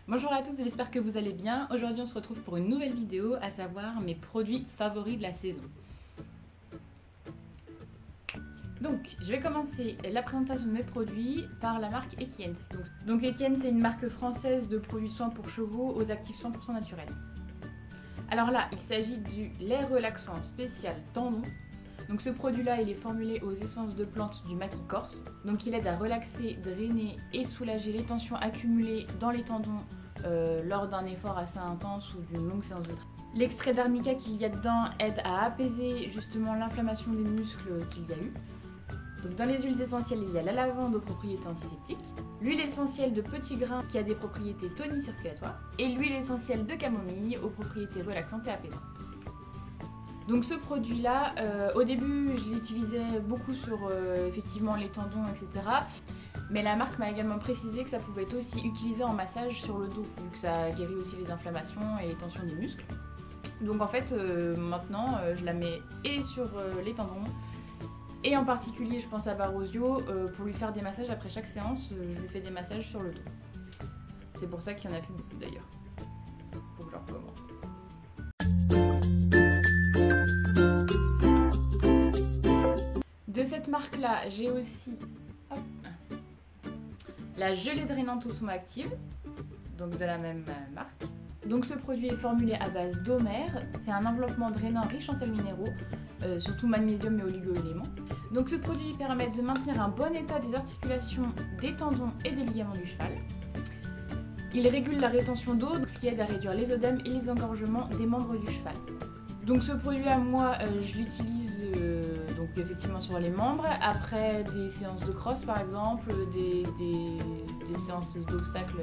Bonjour à tous, j'espère que vous allez bien. Aujourd'hui on se retrouve pour une nouvelle vidéo, à savoir mes produits favoris de la saison. Donc je vais commencer la présentation de mes produits par la marque Equiens. Donc Equiens, c'est une marque française de produits de soins pour chevaux aux actifs 100% naturels. Alors là, il s'agit du lait relaxant spécial tendon. Donc ce produit-là, il est formulé aux essences de plantes du maquis corse. Donc il aide à relaxer, drainer et soulager les tensions accumulées dans les tendons lors d'un effort assez intense ou d'une longue séance de travail. L'extrait d'arnica qu'il y a dedans aide à apaiser justement l'inflammation des muscles qu'il y a eu. Donc dans les huiles essentielles, il y a la lavande aux propriétés antiseptiques, l'huile essentielle de petits grains qui a des propriétés toni-circulatoires et l'huile essentielle de camomille aux propriétés relaxantes et apaisantes. Donc ce produit-là, au début, je l'utilisais beaucoup sur effectivement les tendons, etc. Mais la marque m'a également précisé que ça pouvait être aussi utilisé en massage sur le dos, vu que ça guérit aussi les inflammations et les tensions des muscles. Donc en fait, maintenant, je la mets et sur les tendons, et en particulier, je pense à Barosio, pour lui faire des massages après chaque séance, je lui fais des massages sur le dos. C'est pour ça qu'il n'y en a plus beaucoup d'ailleurs. Faut que je recommande. De cette marque-là, j'ai aussi la gelée drainante au saumon active, donc de la même marque. Donc ce produit est formulé à base d'Homère, c'est un enveloppement drainant riche en sels minéraux, surtout magnésium et oligo-éléments. Donc ce produit permet de maintenir un bon état des articulations, des tendons et des ligaments du cheval. Il régule la rétention d'eau, ce qui aide à réduire les œdèmes et les engorgements des membres du cheval. Donc ce produit-là, moi, je l'utilise donc effectivement sur les membres, après des séances de cross par exemple, des séances d'obstacles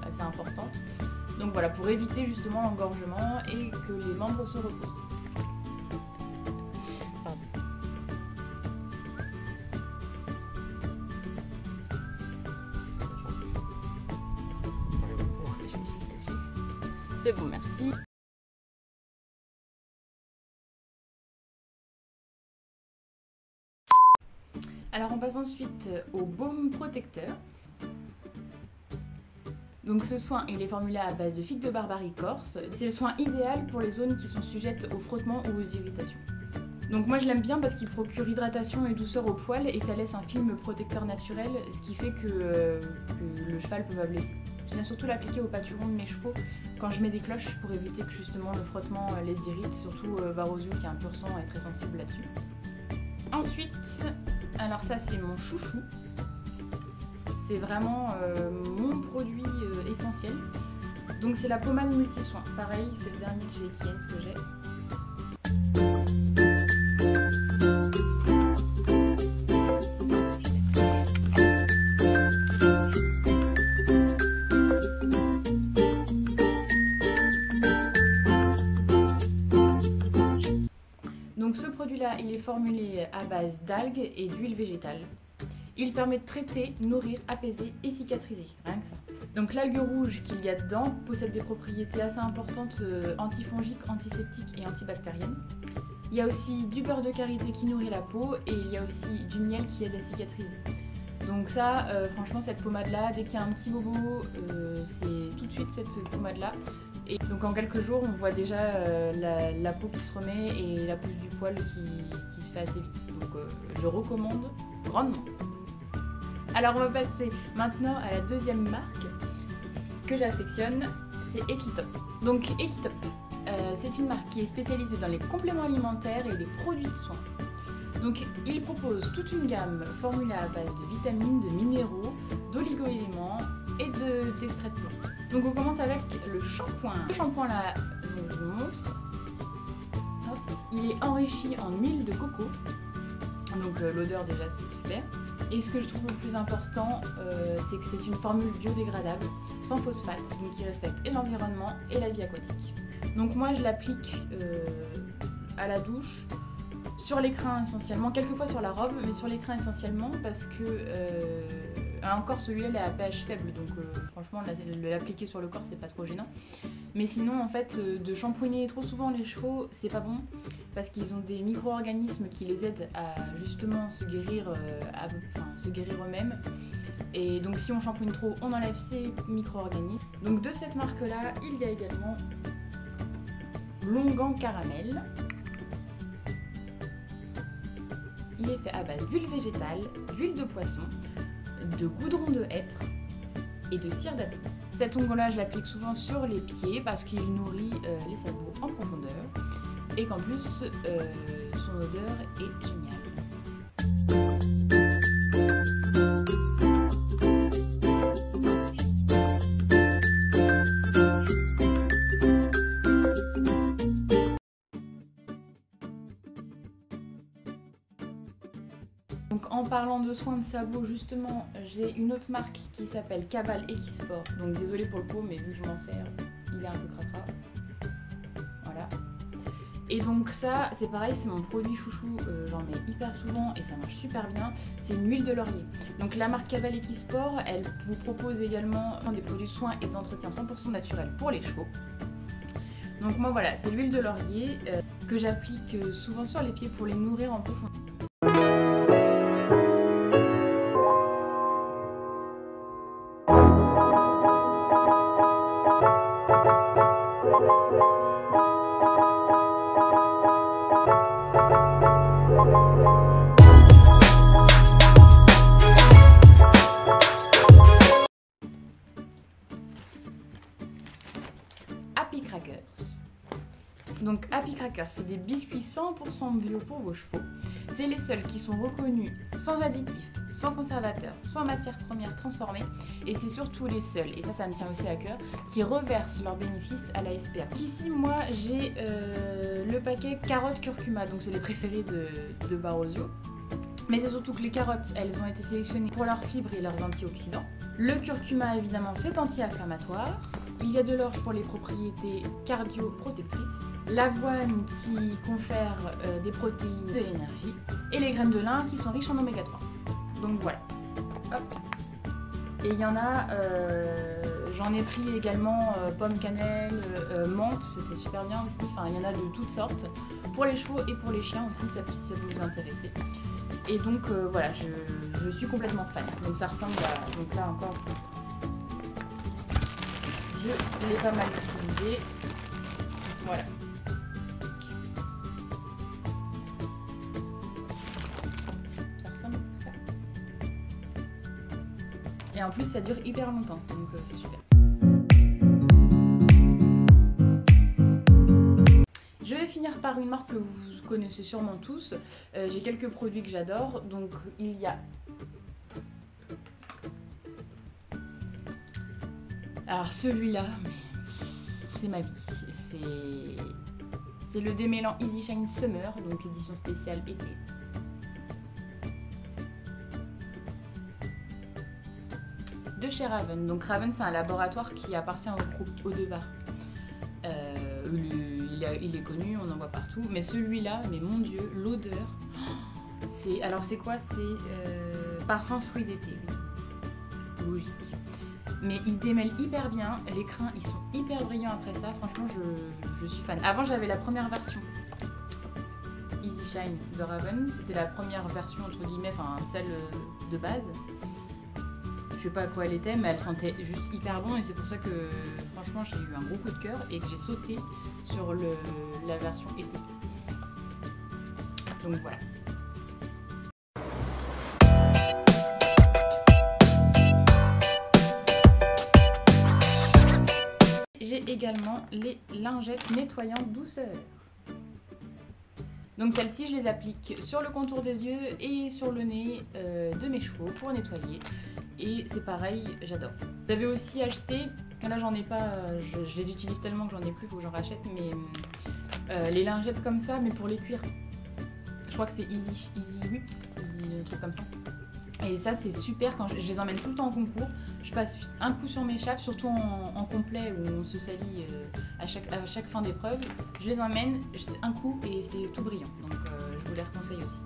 assez importantes. Donc voilà, pour éviter justement l'engorgement et que les membres se reposent. C'est bon, merci. Alors on passe ensuite au baume protecteur. Donc ce soin, il est formulé à base de figue de Barbarie corse. C'est le soin idéal pour les zones qui sont sujettes au frottement ou aux irritations. Donc moi je l'aime bien parce qu'il procure hydratation et douceur au poil et ça laisse un film protecteur naturel, ce qui fait que le cheval peut pas blesser. Je viens surtout l'appliquer au pâturon de mes chevaux quand je mets des cloches pour éviter que justement le frottement les irrite, surtout Barosio qui est un pur sang et très sensible là-dessus. Ensuite, alors ça c'est mon chouchou. C'est vraiment mon produit essentiel. Donc c'est la pommade multisoin. Pareil, c'est le dernier que j'ai Equiens que j'ai. Donc ce produit-là, il est formulé à base d'algues et d'huile végétale. Il permet de traiter, nourrir, apaiser et cicatriser, rien que ça. Donc l'algue rouge qu'il y a dedans possède des propriétés assez importantes antifongiques, antiseptiques et antibactériennes. Il y a aussi du beurre de karité qui nourrit la peau et il y a aussi du miel qui aide à cicatriser. Donc ça, franchement, cette pommade-là, dès qu'il y a un petit bobo, c'est tout de suite cette pommade-là. Et donc en quelques jours, on voit déjà la peau qui se remet et la pousse du poil qui se fait assez vite. Donc je recommande grandement. Alors on va passer maintenant à la deuxième marque que j'affectionne, c'est Equitop. Donc Equitop, c'est une marque qui est spécialisée dans les compléments alimentaires et les produits de soins. Donc il propose toute une gamme formulée à base de vitamines, de minéraux, d'oligo-éléments et d'extraits de plantes. Donc on commence avec le shampoing. Le shampoing là, je vous montre. Hop. Il est enrichi en huile de coco. Donc l'odeur déjà c'est super. Et ce que je trouve le plus important, c'est que c'est une formule biodégradable, sans phosphate, donc qui respecte et l'environnement et la vie aquatique. Donc moi je l'applique à la douche, sur les crins essentiellement, quelquefois sur la robe, mais sur les crins essentiellement parce que encore celui-là il est à pH faible, donc franchement l'appliquer sur le corps c'est pas trop gênant. Mais sinon en fait de shampouiner trop souvent les chevaux c'est pas bon parce qu'ils ont des micro-organismes qui les aident à justement se guérir eux-mêmes. Et donc si on shampooine trop, on enlève ces micro-organismes. Donc de cette marque-là, il y a également Longan Caramel. Il est fait à base d'huile végétale, d'huile de poisson, de goudron de hêtre et de cire d'abeille. Cet onguent-là, je l'applique souvent sur les pieds parce qu'il nourrit les sabots en profondeur et qu'en plus, son odeur est géniale. Donc en parlant de soins de sabots, justement, j'ai une autre marque qui s'appelle Cabal Equisport. Donc désolée pour le pot, mais vu que je m'en sers, il est un peu cracra. Voilà. Et donc ça, c'est pareil, c'est mon produit chouchou, j'en mets hyper souvent et ça marche super bien. C'est une huile de laurier. Donc la marque Cabal Equisport, elle vous propose également des produits de soins et d'entretien 100% naturels pour les chevaux. Donc moi voilà, c'est l'huile de laurier que j'applique souvent sur les pieds pour les nourrir en profondeur. Happy Crackers. Donc Happy Crackers, c'est des biscuits 100% bio pour vos chevaux. C'est les seuls qui sont reconnus sans additifs, sans conservateurs, sans matières premières transformées. Et c'est surtout les seuls, et ça me tient aussi à cœur, qui reversent leurs bénéfices à la SPA. Ici, moi, j'ai le paquet carottes curcuma, donc c'est les préférés de Barosio. Mais c'est surtout que les carottes, elles ont été sélectionnées pour leurs fibres et leurs antioxydants. Le curcuma, évidemment, c'est anti-inflammatoire. Il y a de l'orge pour les propriétés cardio-protectrices. L'avoine qui confère des protéines, de l'énergie. Et les graines de lin qui sont riches en oméga 3. Donc voilà. Hop. Et il y en a, j'en ai pris également pomme cannelle, menthe, c'était super bien aussi. Enfin, il y en a de toutes sortes. Pour les chevaux et pour les chiens aussi, ça peut vous intéresser. Et donc voilà, je suis complètement fan. Donc ça ressemble à... Donc là encore, je l'ai pas mal utilisé. Voilà. Ça ressemble à ça. Et en plus, ça dure hyper longtemps, donc c'est super. Je vais finir par une marque que vous connaissez sûrement tous. J'ai quelques produits que j'adore. Donc il y a... Alors celui-là, c'est ma vie. C'est le démêlant Easy Shine Summer, donc édition spéciale été. De chez Raven. Donc Raven, c'est un laboratoire qui appartient au groupe Eau-de-Var. Il est connu, on en voit partout. Mais celui-là, mais mon Dieu, l'odeur. Alors c'est quoi? C'est parfum fruit d'été. Oui. Logique. Mais il démêle hyper bien. Les crins, ils sont hyper brillants après ça. Franchement, je suis fan. Avant, j'avais la première version Easy Shine de Raven. C'était la première version, entre guillemets, enfin celle de base. Je sais pas à quoi elle était, mais elle sentait juste hyper bon. Et c'est pour ça que, franchement, j'ai eu un gros coup de cœur et que j'ai sauté sur la version été. Donc voilà. J'ai également les lingettes nettoyantes douceur. Donc celles-ci, je les applique sur le contour des yeux et sur le nez de mes chevaux pour nettoyer. Et c'est pareil, j'adore. J'avais aussi acheté, là j'en ai pas, je les utilise tellement que j'en ai plus, il faut que j'en rachète, mais les lingettes comme ça, mais pour les cuirs. Je crois que c'est Easy Whips, un truc comme ça. Et ça c'est super quand je les emmène tout le temps en concours. Je passe un coup sur mes chapes, surtout en complet où on se salit à chaque fin d'épreuve. Je les emmène un coup et c'est tout brillant. Donc je vous les reconseille aussi.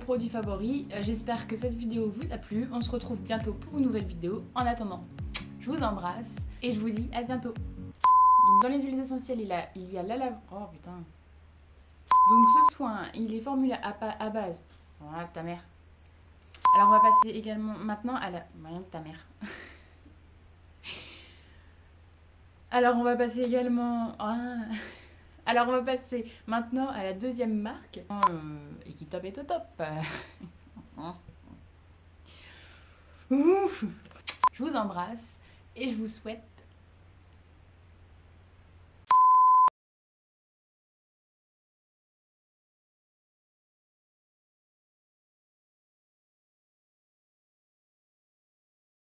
produits favoris. J'espère que cette vidéo vous a plu. On se retrouve bientôt pour une nouvelle vidéo. En attendant, je vous embrasse et je vous dis à bientôt. Donc dans les huiles essentielles, il y a la lavande. Oh putain. Donc ce soin, il est formulé à base. Voilà ta mère. Alors on va passer également maintenant à la. Voilà ta mère. Alors on va passer également. Alors on va passer maintenant à la deuxième marque. Et qui top est au top. Ouf. Je vous embrasse et je vous souhaite